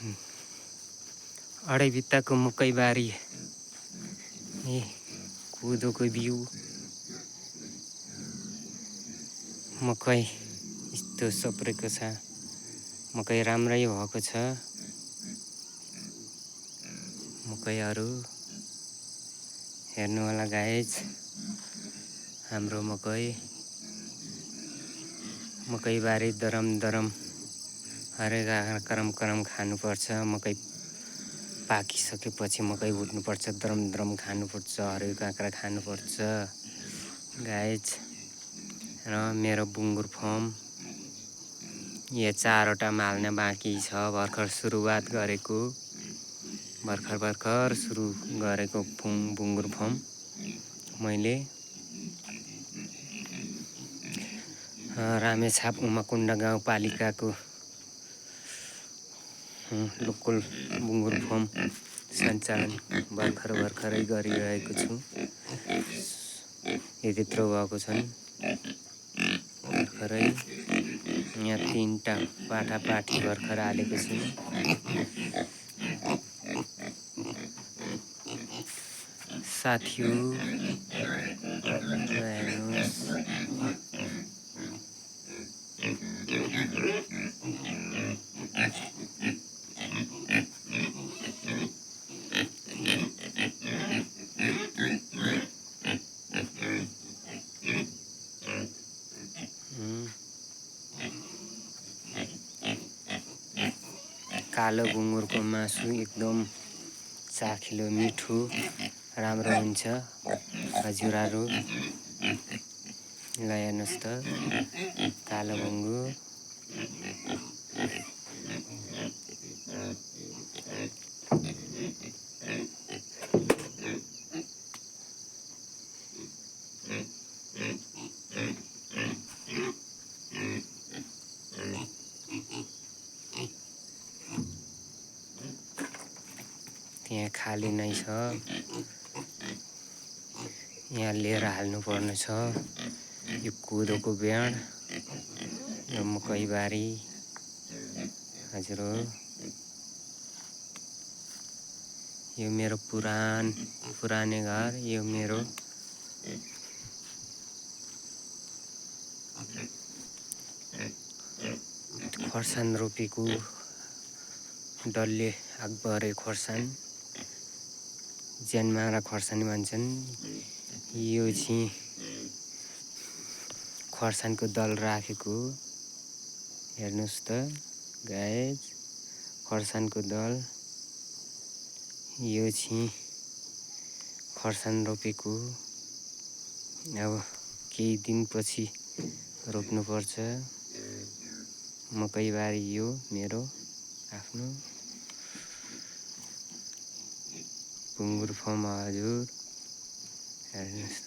अढाई भित्ताको मकै बारी ए कोदोको बिउ मकै यस्तो सप्रेको छ। मकै राम्रै भएको छ। मकैहरू हेर्नु होला गाइज। हाम्रो मकै बारी दरम हरेक करम खानुपर्छ। मकै पाकिसकेपछि मकै भुट्नुपर्छ, दरम खानुपर्छ, हरेक काँक्रा खानुपर्छ गाइज। र मेरो बुङ्गुर फर्म यहाँ 4वटा माल्न बाँकी छ। भर्खर सुरुवात गरेको सुरु गरेको बुङ्गुर फर्म मैले रामेछाप उमाकुण्ड गाउँपालिकाको लोकल बुङ्गुर फर्म सञ्चालन भर्खरै गरिरहेको छु। यो त्यत्रो भएको छन् भर्खरै। यहाँ 3टा पाठापाठी भर्खर हालेको छु। साथीहरु हेर्नुहोस्। कालो बुङ्गुरको मासु एकदम चाखिलो मिठो राम्रो हुन्छ हजुरहरु। ल हेर्नुहोस् त कालो बुङ्गुर। यहाँ खाली नै छ। यहाँ लिएर हाल्नुपर्ने छ। यो कोदोको ब्याड, यो मकैबारी हजुर हो। यो मेरो पुराने घर। यो मेरो खर्सानी रोपेको डल्ले आगबरे खर्सानी, ज्यानमारा खर्सानी भन्छन्। यो चाहिँ खर्सानीको दल राखेको हेर्नुहोस् त गाइज, खर्सानीको दल। यो चाहिँ खर्सानी रोपेको। अब केही दिनपछि रोप्नुपर्छ। मकैबारी यो मेरो आफ्नो बुङ्गुर फर्म हजुर हेर्नुहोस् त।